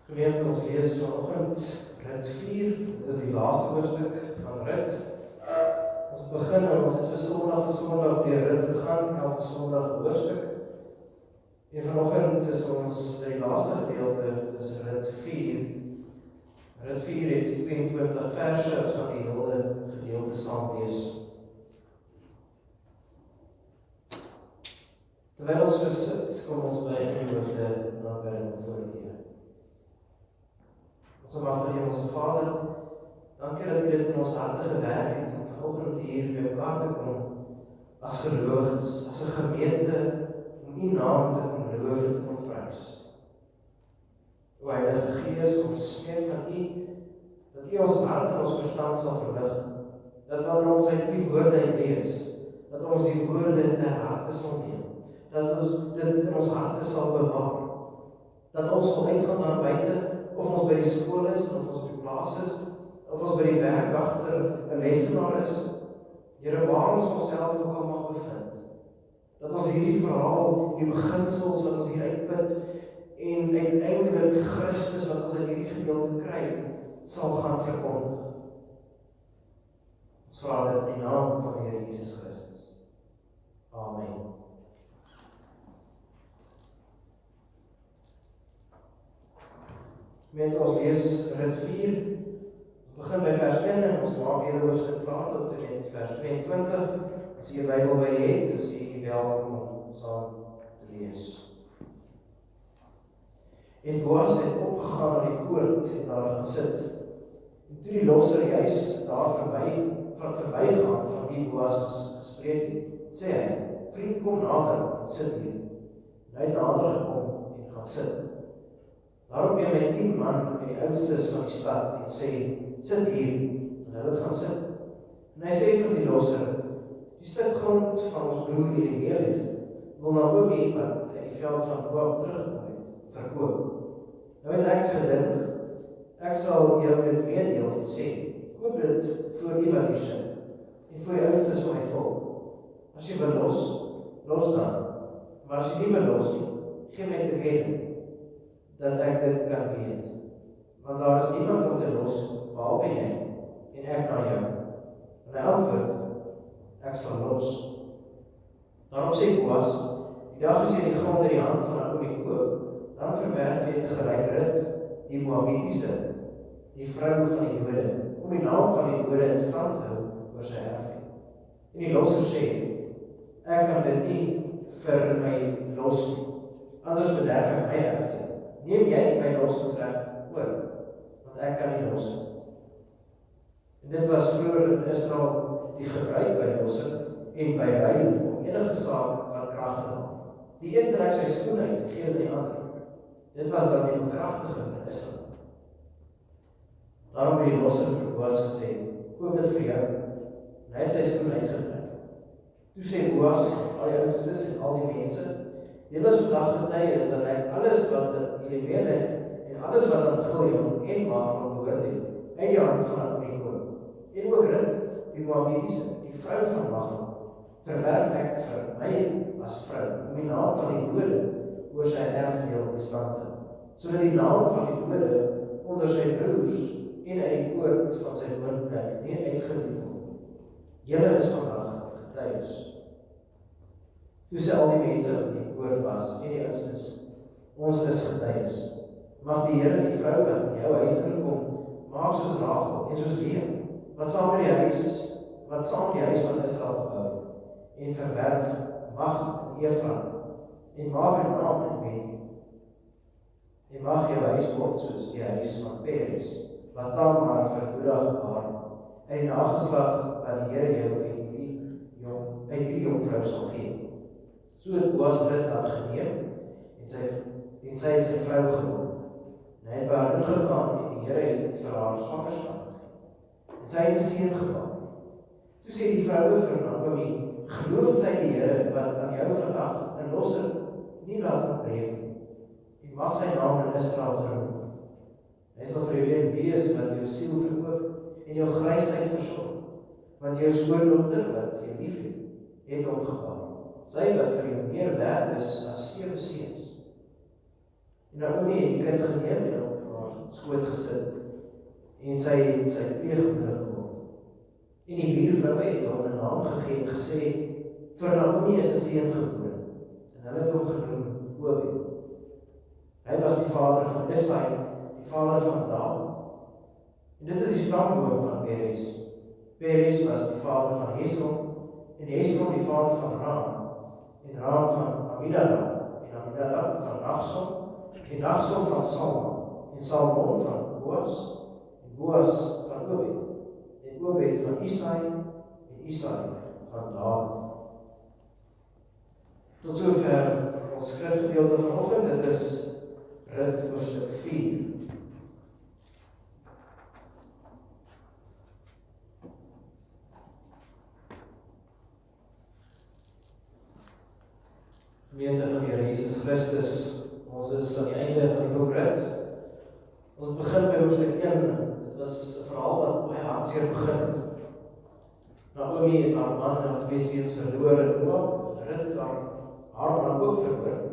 Gemeente, ons lees vanoggend Rit 4, dit is die laaste hoofstuk van Rit. Ons begin en ons het vir Sondag deur Rit gegaan, elke Sondag hoofstuk. En vanoggend is ons by die laaste gedeelte, dit is Rit 4. Rit 4 het 22 verse, ons gaan die hele gedeelte saam lees. Terwyl ons gesit, kom ons by die hoofde na aanbidding voor die Here. Ons almagtige Hemelse Vader, dankie dat U dit in ons harte gewerk het om vanoggend hier by mekaar te kom as gelowiges, as 'n gemeente om U naam te kom loof en te kom prys. O Heilige Gees, ons smeek van U dat U ons hart en ons verstand sal verlig, dat wanneer ons uit U woorde lees, dat ons die woorde ter harte sal neem, dat ons dit in ons harte sal bewaar, dat ons sal uitgaan naar buite, of ons by die skool is, of ons by die plaas is, of ons by die werk agter 'n lesenaar is, Here, waar ons onsself ook al mag bevind, dat ons hierdie verhaal, die beginsels wat ons hier uitput, en uiteindelik Christus wat ons in hierdie gedeelte kry, sal gaan verkondig. Ons vra dit in die naam van die Here Jesus Christus. Amen. Met ons lees Rit 4, ons begin by vers 1 en ons maak hele hoofstuk klaar tot en met vers 22. As jy 'n Bybel by jy het, is jy welkom om saam te lees. En Boas het opgegaan na die poort en daar gaan sit. En toe die losser juis daar verbygaan van wie Boas gespreek het, sê hy, vriend, kom nader en sit hier. En hy het nader gekom en gaan sit. Daarop neem hy 10 man en die oudstes van die stad en sê, sit hier, en hulle het gaan sit. En hy sê vir die losser, die stuk grond van ons broer Elimelech wil Naomi, wat uit die veld van Moab teruggekom het, verkoop. Nou het ek gedink, ek sal jou dit meedeel en sê, koop dit voor die wat hier sit, en voor die oudstes van my volk. As jy wil los dan, maar as jy nie wil los nie, gee my te ken, dat ek dit kan weet, want daar is niemand om te los, behalwe jy, en ek na jou. En hy antwoord, ek sal los. Daarom sê Boas, die dag as jy die grond in die hand van Naomi koop, dan verwerf jy tegelyk Rit, die Moabitiese, die vrou van die Jode, om die naam van die Jode in stand te hou oor sy erfdeel. En die losser sê, ek kan dit nie vir my los nie, anders bederf ek my erfdeel. Neem jy my lossingsreg oor, want ek kan nie los nie. En dit was vroeër in Israel die gebruik by lossing en by ruil om enige saak van krag te maak. Die een trek sy skoen uit en gee dit aan die ander. Dit was dan die bekragtiging in Israel. Daarom het die losser vir Boas gesê, koop dit vir jou. En hy het sy skoen uitgetrek. Toe sê Boas, al die oudstes en al die mense, julle is vandag getuies dat ek alles wat Elimelech en alles wat aan Giljon en Mahlon behoort het, uit die hand van Naomi koop. En ook Rit, die Moabitiese, die vrou van Mahlon, verwerf ek vir my as vrou, om die naam van die Jode oor sy erfdeel in stand te hou, sodat die naam van die Jode onder sy broers en uit die poort van sy woonplek nie uitgelief word. Julle is vandag getuies. Toe sê al die mense wat die poort was en die oudstes, ons is getuies. Mag die Here die vrou wat in jou huis inkom, maak soos Rachel en soos Lea, wat saam die huis van Israel gebou, en verwerf mag in Efraim, en maak 'n naam in Bethel. En mag jou huis word soos die huis van Peres, wat Tamar vir Juda gebaar het, uit die nageslag wat die Here jou uit die jongvrou sal gee. So het Boas Rit dan geneem, en sy het sy vrou geword. En hy het by haar ingegaan, en die Here het vir haar swangerskap gegee. En sy het 'n seun gebaar. Toe sê die vroue vir Naomi, geloof sy die Here, wat aan jou vandag 'n losser nie laat ontbreek nie. En mag sy naam in Israel geroem word. Hy sal vir jou een wees wat jou siel verkoop, en jou grysheid versorg, want jou skoondogter wat jy lief het hom gebaar. Sy wat vir jou meer werd is as 7 seuns. En Naomi het die kind geneem en op haar skoot gesit en sy het sy pleegmoeder geword. En die buurvroue het hom 'n naam gegee en gesê, vir Naomi is 'n seun gebore, en hulle het hom genoem Obed. Hy was die vader van Isai, die vader van Dawid. En dit is die stamboom van Peres. Peres was die vader van Hesron, en Hesron die vader van Ram, en Ram van Aminadab, en Aminadab van Nachson, en Nachson van Salmon, en Salmon van Boas, en Boas van Obed, en Obed van Isai, en Isai van Dawid. Tot sover ons skrifgedeelte vanoggend, dit is Rut hoofstuk 4. Gemeente van die Here Jesus Christus, ons is aan die einde van die boek Rut. Ons begin by hoofstuk 1. Dit was 'n verhaal wat baie hartseer begin het. Naomi het haar man en haar 2 seuns verloor en Moab. Rut het haar man ook verloor.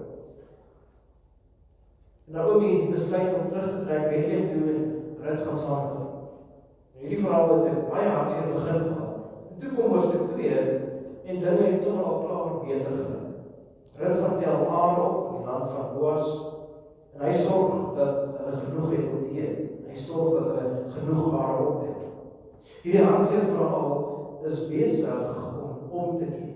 Naomi besluit om terug te trek Bethlehem toe en Rut gaan saam met hom. Hierdie verhaal het 'n baie hartseer begin gehad. En toe kom hoofstuk 2 en dinge het sommer al klaar beter gegaan. Rut vertel haar op in die land van Boas, en hy sorg dat hulle genoeg het om te eet. Hy sorg dat hulle genoeg haar opdek. Hierdie hartseer verhaal is besig om te keer.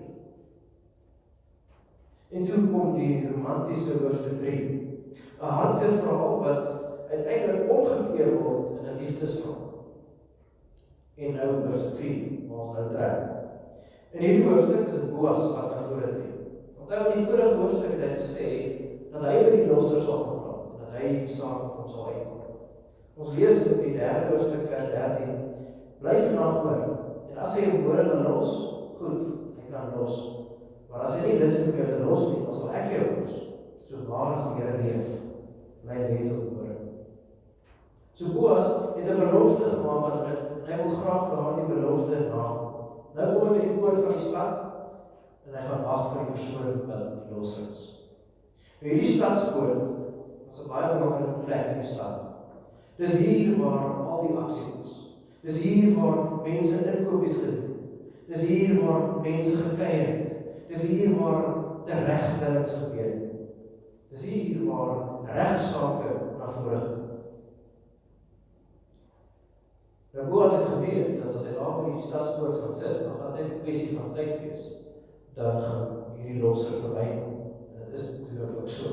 En toe kom die romantiese hoofstuk 3. 'n hartseer verhaal wat uiteindelik omgekeer word in 'n liefdesverhaal. En nou hoofstuk 4, waar ons nou trek. In hierdie hoofstuk is dit Boas wat na vore tree. Onthou in die vorige hoofstuk het hy gesê dat hy met die losser sal praat en dat hy die saak met hom sal uitmaak. Ons lees in die 3de hoofstuk vers 13, bly vandag hoor, en as hy jou môre los, goed, hy kan los. Maar as hy nie lus het om jou te los nie, dan sal ek jou los. So waar as die Here leef, bly lê tot môre. So Boas het 'n belofte gemaak aan Rut, en hy wil graag daardie belofte nakom. Nou kom hy by die poort van die stad, en hy gaan wag vir die persoon wat die losser is. Hierdie stadspoort was 'n baie belangrike plek in die stad. Dis hier waar al die aksie was. Dis hier waar mense inkopies gedoen het. Dis hier waar mense gekuier het. Dis hier waar teregstellings gebeur het. Dis hier waar regsaake na vore gekom. Nou Boas het geweet dat as hy daar by die stadspoort gaan sit, dan gaan dit 'n kwessie van tyd wees. Dan gaan hierdie losser verbykom. En dit is natuurlijk ook so.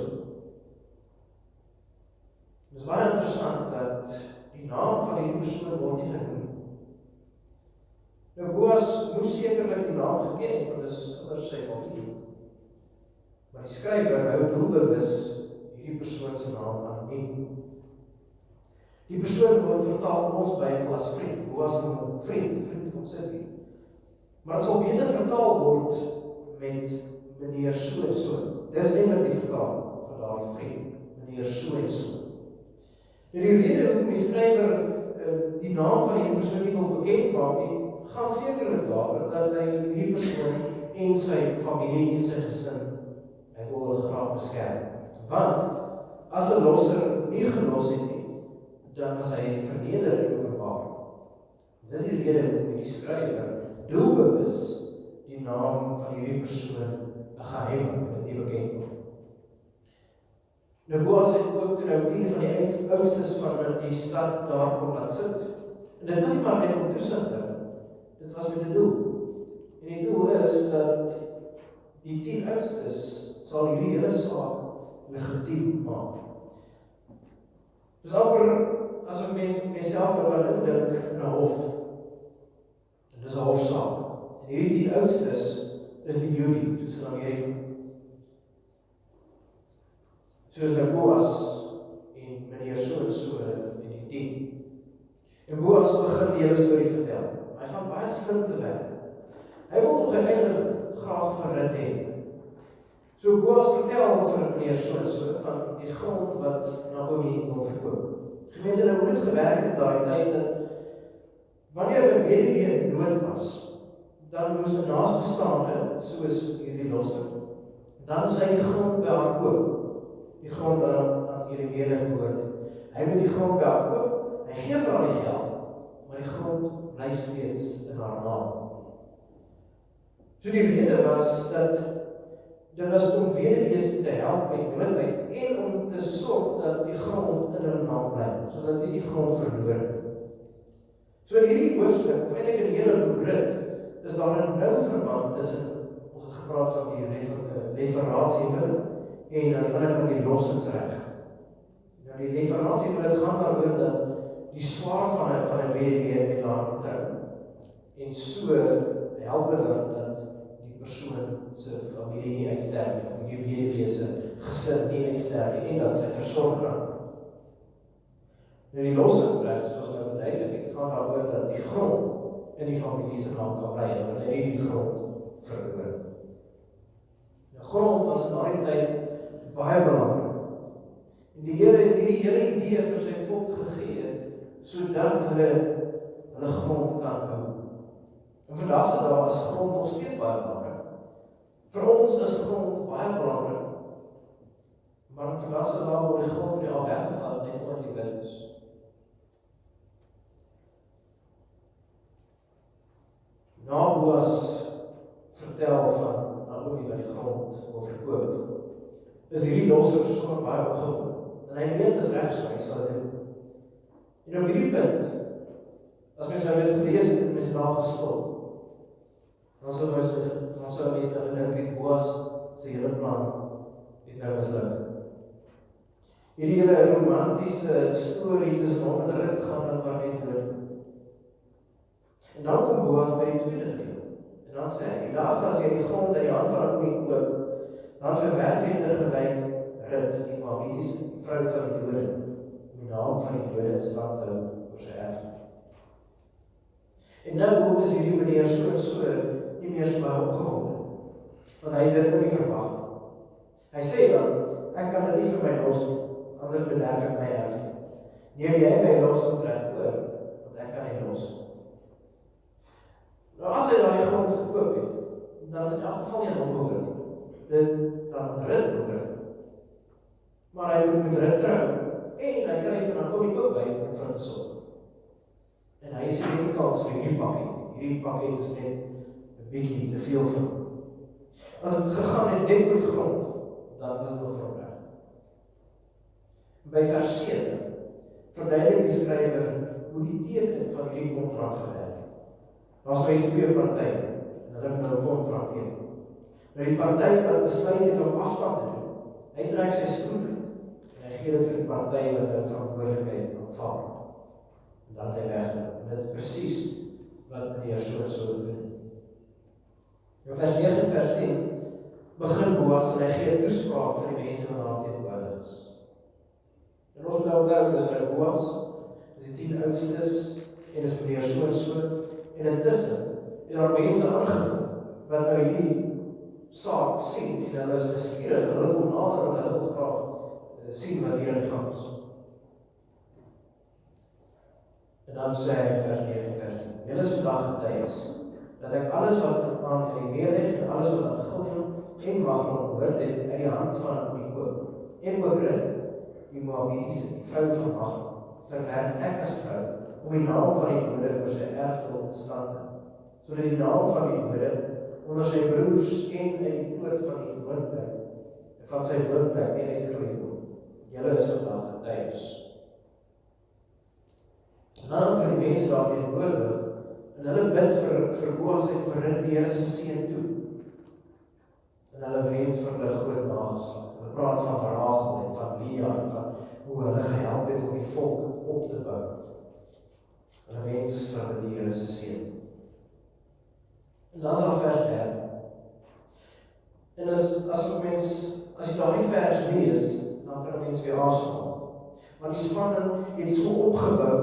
Het is baie interessant dat die naam van hierdie persoon word nie genoem. Nou Boas moes sekerlik die naam geken het, want dit is oor sy familie. Maar die skrywer hou doelbewus hierdie persoon se naam anoniem. Die persoon word vertaal in ons Bybel as vriend. Boas noem hom vriend kom sit hier. Maar dit sal beter vertaal word met meneer so en so. Dis eintlik die vertaling van daardie vriend, meneer so en so. En die rede hoekom die skrywer die naam van hierdie persoon nie wil bekend maak nie, gaan sekerlik daaroor dat hy hierdie persoon en sy familie en sy gesin, hy wil hulle graag beskerm. Want as 'n losser nie gelos het nie, dan is hy verneder en openbaar. Dis die rede hoekom hierdie skrywer doelbewus die naam van hierdie persoon 'n geheim en nie bekend word. Nou Boas het ook toe nou 10 van die oudstes van die stad daar kom laat sit. En dit was nie maar net om toesig te hou. Dit was met 'n doel. En die doel is dat die 10 oudstes sal hierdie hele saak legitiem maak. Dis amper asof menself nou kan indink in 'n hof. En dis 'n hofsaak. En hierdie 10 oudstes is die jury, soos in Amerika. Soos nou Boas en meneer so en so en die 10. En Boas begin die hele storie vertel. Hy gaan baie slim te werk. Hy wil tog uiteindelik graag vir Rut hê. So Boas vertel vir meneer so en so van die grond wat Naomi wil verkoop. Gemeente, nou hoe dit gewerk het daai tyd dat wanneer 'n weduwee in nood was, dan moes 'n naasbestaande, soos hierdie losser, dan moes hy die grond by haar koop. Die grond wat aan hierdie wedergeboorte. Hy moet die grond daar koop, hy gee vir haar die geld, maar die grond bly steeds in haar naam. So die rede was dat dit was om weduwees te help uit noodheid en om te sorg dat die grond in hulle naam bly, sodat nie die grond verloor word. So in hierdie hoofstuk, of eintlik in die hele boek Rut, is daar 'n nou verband tussen, ons het gepraat van die referatiehuwelik en aan die ander kant die lossingsreg. Nou die referatiehuwelik gaan daaroor dat die swaar van 'n weduwee met haar moet trou. En so help dit dat die persoon se familie nie uitsterf nie, of die weduwee se gesin nie uitsterf nie, en dat sy versorg raak. Nou die lossingsreg, soos nou verduidelik het, gaan daaroor dat die grond in die familie se naam kan bly, en dat hy nie die grond verloor. Die grond was in daardie tyd baie belangrik. En die Here het hierdie hele idee vir sy volk gegee, sodat hulle grond kan hou. En vandag se dae is grond nog steeds baie belangrik. Vir ons is grond baie belangrik. Maar vandag se dae word die grond van die al weggevat net omdat die wet is. Na Boas vertel van Naomi wat die grond wil verkoop, is hierdie losser sommer baie opgewonde. En hy weet dis reg so, hy sal dit doen. En op hierdie punt, as mens nou dit gelees het, en mens daar gestop, dan sal mens dan dink het Boas sy hele plan het nou misluk. Hierdie hele romantiese storie tussen hom en Rut gaan dan maar net dood. En dan kom Boas by die tweede gedeelte. En dan sê hy, die dag as jy die grond in die hand van Naomi koop, dan verwerf jy tegelyk Rut, die Moabitiese vrou van die Jode, om die naam van die Jode in stand te hou oor sy erfenis. En nou is hierdie meneer so nie meer so baie opgewonde, want hy het dit nie verwag. Hy sê dan, ek kan dit nie vir my los nie, anders bederf ek my erfenis. Neem jy my lossingsreg oor, want ek kan nie los nie. Nou as hy daai grond gekoop het, dan is in elk geval nie aan hom behoort nie. Dit kan Rut behoort. Maar hy moet met Rut trou, en hy kan nie van Naomi ook by om vir te sorg. En hy sê nie kans vir hierdie pakket is net 'n bietjie te veel vir hom. As het gegaan het net oor die grond, dan was dit nog reg. By vers 7 verduidelik die skrywer hoe die teken van hierdie kontrak gewerk het. Daar's by twee partye, en hulle het nou 'n kontrak teken. Nou die party wat besluit het om afstand te doen, hy trek sy skoen uit, en hy gee dit vir die party wat nou verantwoordelikheid aanvaar. En dan het hy weggeloop. En dit is presies wat meneer so doen. In vers 9 en vers 10 begin Boas en hy gee 'n toespraak vir die mense wat daar teenwoordig is. En ons moet nou onthou, dis nou Boas, dis die 10 oudstes, en dis meneer so, en intussen het daar mense aangekom wat nou hierdie saak sien, en hulle is geskierig, en hulle kom nader, en hulle wil graag sien wat hier in die gang is. En dan sê hy in vers 9 en vers 10, julle is vandag getuies, dat ek alles wat aan Elimelech en alles wat aan Giljon en Mahlon behoort het, uit die hand van Naomi koop, en ook Rut, die Moabitiese, die vrou van Mahlon, verwerf ek as vrou, om die naam van die Jode oor sy erfdeel in stand te hou, sodat die naam van die Jode onder sy broers en in die poort van die woonplek, van sy woonplek nie uitgeroei word. Julle is vandag getuies. En dan vir die mense daar teenwoordig, en hulle bid vir Boas en vir Rut die Here se seën toe. En hulle wens vir hulle groot nageslag. Hulle praat van Rachel en van Lea en van hoe hulle gehelp het om die volk op te bou. Hulle wens vir hulle die Here se seën. En dan is daar vers 13. En as jy daardie vers lees, dan kan 'n mens weer asemhaal. Want die spanning het so opgebou,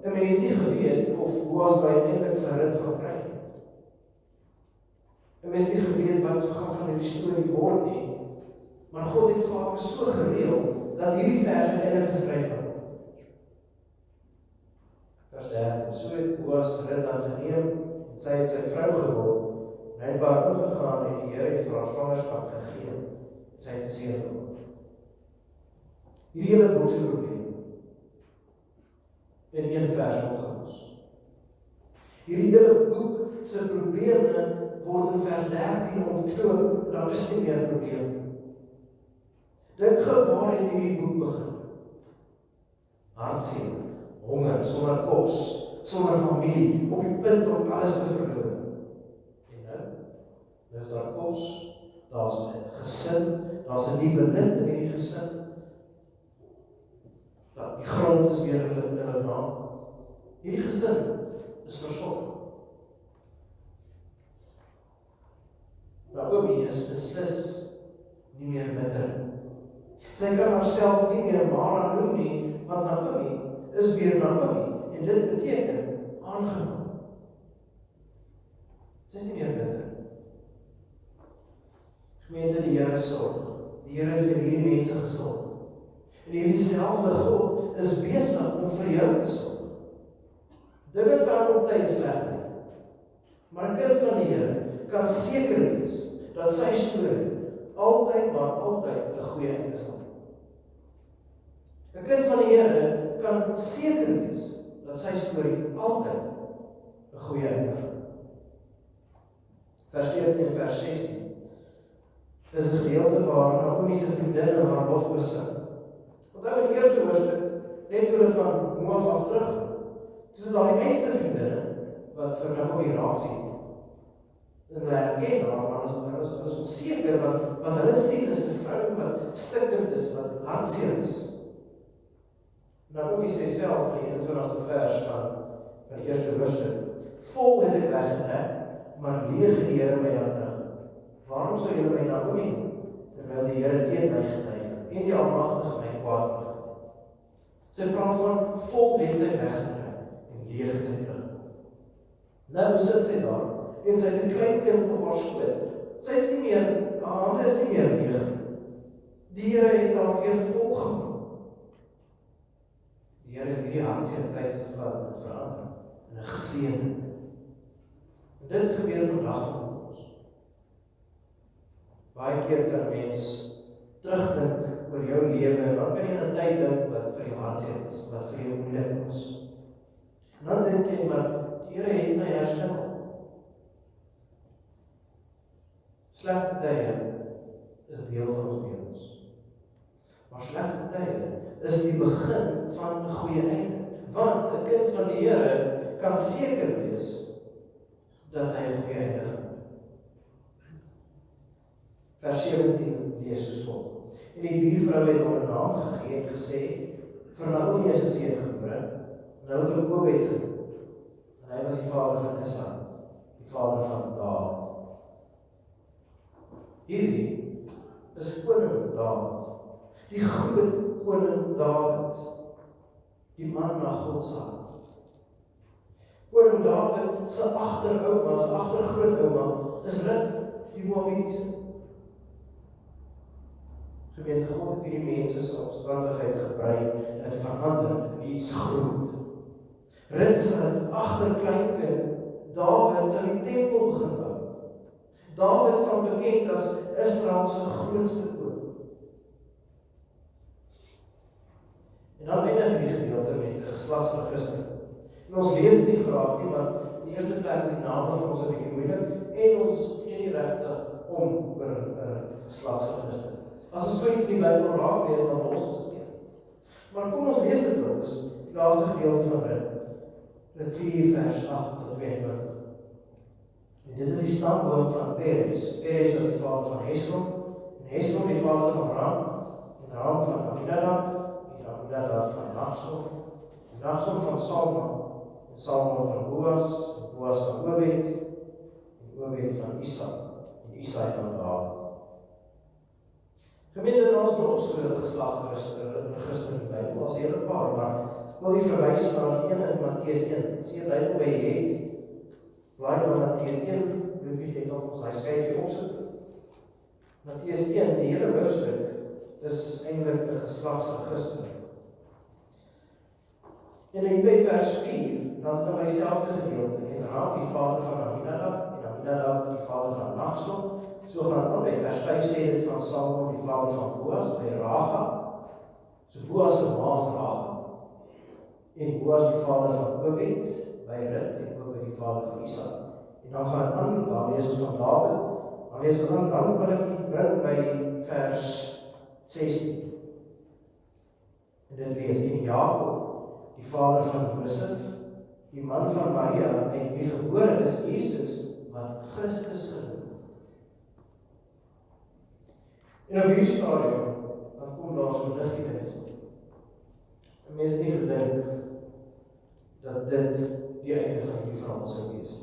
'n mens nie geweet of Boas uiteindelik vir Rut gaan kry nie. 'n Mens nie geweet wat gaan van hierdie storie word nie. Maar God het sake so gereël dat hierdie vers uiteindelik geskryf word. Vers 13. So het Boas Rut dan geneem, en sy het sy vrou geword, en hy het by haar ingegaan en die Here het vir haar swangerskap gegee, en sy het geseën geword. Hierdie hele boek se probleem in een vers opgelos. Hierdie hele boek se probleme word in vers 13 ontknoop, en daar is nie meer probleem. Dink gou waar het hierdie boek begin? Hartseer, honger, sonder kos, sonder familie, op die punt om alles te verloor. En nou is daar kos, daar's 'n gesin, daar's 'n nuwe lid in hierdie gesin. Die grond is weer in hulle naam. Hierdie gesin is versorg. Naomi is beslis nie meer bitter. Sy kan haarself nie meer Mara noem nie, want Naomi is weer Naomi, en dit beteken aangenaam. Sy is nie meer bitter. Gemeente, die Here sorg. Die Here het vir hierdie mense gesorg. En hierdie selfde God is besig om vir jou te sorg. Dinge kan op tyd sleg wees, maar 'n kind van die Here kan seker wees dat sy storie altyd, maar altyd 'n goeie einde sal hê. 'n kind van die Here kan seker wees dat sy storie altyd 'n goeie einde sal hê. Vers 14 en vers 16 is 'n gedeelte waar Naomi se vriendinne haar lof sing. Onthou in die eerste hoofstuk, net toe hulle van Moab af terugkom, toe is daar die meeste vriendinne wat vir Naomi raak sien. En hulle herken haar, maar hulle is onseker, want hulle sien is 'n vrou wat stikkend is, wat hartseer is. Naomi sê self in die 21ste vers van die eerste hoofstuk, vol het ek weggetrek, maar leeg het die Here my laat terug. Waarom sou julle my Naomi noem, terwyl die Here teen my getuig het, en die Almagtige my kwaad gemaak het? Sy praat van vol het sy weggetrek, en leeg het sy terug. Nou sit sy daar, en sy het 'n klein kind op haar skoot. Sy is nie meer, haar hande is nie meer leeg. Die Here het haar weer vol gemaak. Die Here het hierdie hartseer tyd gevat en het verander in 'n geseënde. En dit gebeur vandag met ons. Baie keer kan 'n mens terugdink oor jou lewe, en dan kan jy aan 'n tyd dink wat vir jou hartseer is, wat vir jou moeilik was. En dan dink jy, maar die Here het my herstel. Slegte tye is deel van ons lewens. Maar slegte tye is die begin van 'n goeie einde. Want 'n kind van die Here kan seker wees dat hy 'n goeie einde gaan hê. Vers 17 lees soos volg. En die buurvrou het hom 'n naam gegee en gesê, vir Naomi is 'n seun gebore, en hulle het hom Obed genoem. En hy was die vader van Isai, die vader van Dawid. Hierdie is koning Dawid, die groot koning Dawid, die man na God se hart. Koning Dawid se agterouma, se agtergrootouma is Rut, die Moabitiese. Gemeente, God het hierdie mense se omstandigheid gebruik en het verander in iets groot. Rut se agterkleinkind, Dawid, sou die tempel begin bou. Dawid staan bekend as Israel se grootste koning. En dan eindig die gedeelte met 'n geslagsregister. En ons lees dit nie graag nie, want in die eerste plek is die name vir ons 'n bietjie moeilik, en ons gee nie regtig om oor 'n geslagsregister. As ons so iets in die Bybel raak lees, dan los ons dit nie. Maar kom ons lees dit ook, dis die laaste gedeelte van Rut 4 vers 8 tot 22. En dit is die stamboom van Peres. Peres was die vader van Hesron, en Hesron die vader van Ram, en Ram van Aminadab, en Aminadab van Nachshon, en Nachshon van Salma, en Salma van Boas, en Boas van Obed, en Obed van Isai, en Isai van Dawid. Gemeente, daar is nog so 'n geslagregister in die Bybel, as 'n hele paar, maar ek wil jy verwys na die een in Matteus 1. As jy 'n Bybel by jy het, blaai na Matteus 1, Ludwig het al ons hy skryf hier opsit. Matteus 1, die hele hoofstuk, is eintlik 'n geslagsregister. En in by vers 4, dan is dit by dieselfde gedeelte, en Ram die vader van Aminadab, en Aminadab die vader van Nachshon. So gaan dan by vers 5 sê dit van Salmon die vader van Boas, by Rahab. So Boas se ma is Rahab. En Boas die vader van Obed, by Rut, en Obed die vader van Isak. En dan gaan aan, dan lees ons van Dawid, dan lees ons dan wil ek bring by vers 16. En dit lees, en Jakob, die vader van Josef, die man van Maria, uit wie gebore is Jesus, wat Christus genoem. En op hierdie stadium, dan kom daar so liggie dinges op. En mense het nie gedink dat dit die einde van die verhaal sou wees.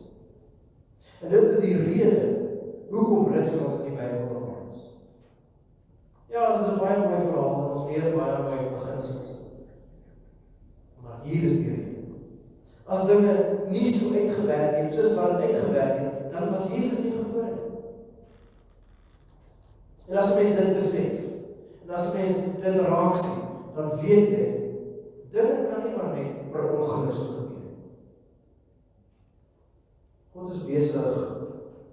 En dit is die rede hoekom Rut vir ons in die Bybel ons. Ja, dit is 'n baie mooi verhaal en ons leer baie mooi beginsels. Maar hier is die rede. As dinge nie so uitgewerk het, soos wat uitgewerk het, dan was Jesus nie gebore. En as mens dit besef, en as mens dit raak sien, dan weet jy, dinge kan nie maar net per ongeluk so gebeur. God is besig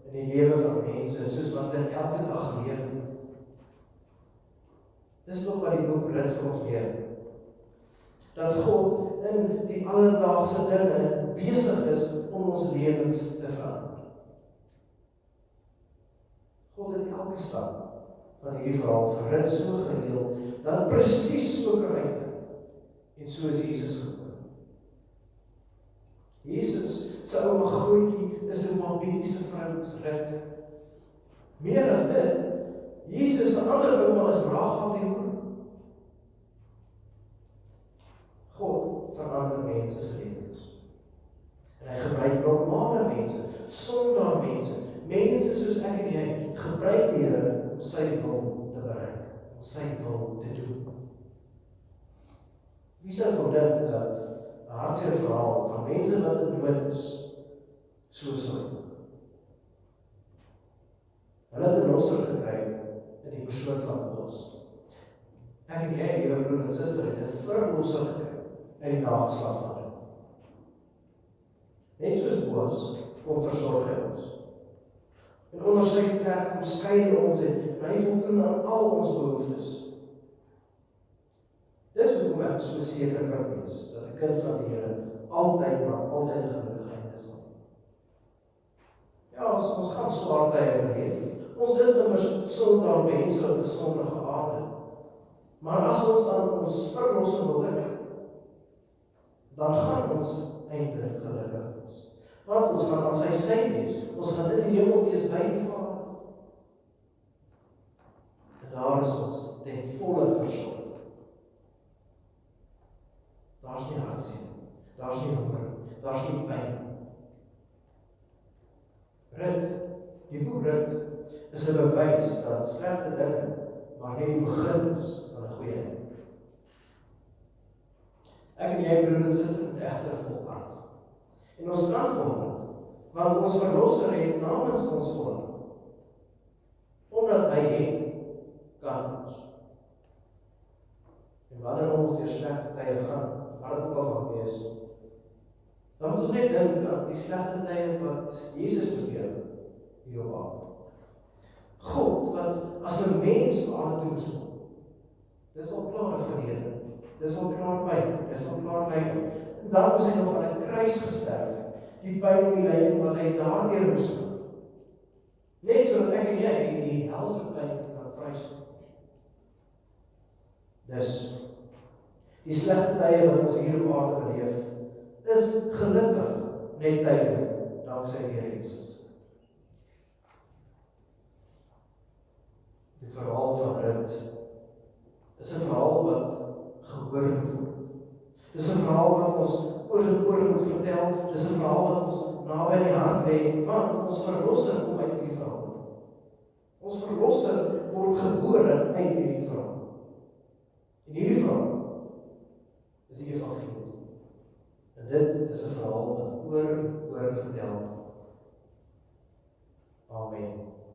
in die lewe van mense, soos wat dit elke dag leef. Dis nog wat die boek Rut vir ons leer. Dat God in die alledaagse dinge besig is om ons lewens te verander. God het elke stap van hierdie verhaal vir Rut so gereël, dat presies so kan uitkom. En so is Jesus gekom. Jesus, sy ouma grootjie, is 'n Moabitiese vrou, is Rut. Meer as dit, Jesus se ander ouma is Rahab die hoer. God verander mense se lewens. En hy gebruik normale mense, sondaar mense, mense soos ek en jy, gebruik die Here om sy wil te bereik, om sy wil te doen. Wie sou kon dink dat 'n hartseer verhaal van mense wat in nood is, so sou. Hulle het 'n losser gekry in die persoon van Boas. Ek en jy, liewe broer en suster, het 'n verlosser gekry uit die nageslag van dit. Net soos Boas, kom versorg hy ons. En onder sy vlerk kom skei ons en hy voldoen aan al ons behoeftes. Dis hoekom ek so seker kan wees, dat 'n kind van die Here altyd, maar altyd 'n gelukkige einde sal. Ja, ons gaan swaar tye beleef. Ons is immers sondaar mense op 'n sondige aarde. Maar as ons aan ons verlossing wil dink, dan gaan ons eintlik gelukkig wees. Want ons gaan aan sy sy wees. Ons gaan in die hemel wees by die Vader. En daar is ons ten volle versorg. Daar's nie hartseer, daar's nie honger, daar's nie pyn. Rut, die boek Rut, is 'n bewys dat slegte dinge maar net die begin is van 'n goeie ding. Ek en jy, broer en suster, moet egter volhard. En ons kan volhard, want ons verlosser het namens ons volhard. Omdat hy het, kan ons. En wanneer ons deur slegte tye gaan, wat dit ook al mag wees, dan moet ons net dink aan die slegte tye wat Jesus moes deur hier op aarde. God wat as 'n mens aan toe moes kom. Dis al klaar 'n verlede. Dis al klaar pyn, dis al klaar lyding. En dan moes hy nog aan 'n kruis gesterf. Die pyn en die lyding wat hy daardeur moes gaan. Net sodat ek en jy die helse pyn kan vryspring. Dus die slegte tye wat ons hier op aarde beleef, is gelukkig net tydelik, danksy die Here Jesus. Die verhaal van Rut is 'n verhaal wat gehoor moet word. Dis 'n verhaal wat ons oor en oor moet vertel. Dis 'n verhaal wat ons naby in die hart lê, want ons verlosser kom uit hierdie verhaal. Ons verlosser word gebore uit hierdie verhaal. En hierdie verhaal is die evangelie. En dit is 'n verhaal wat oor en oor vertel. Amen.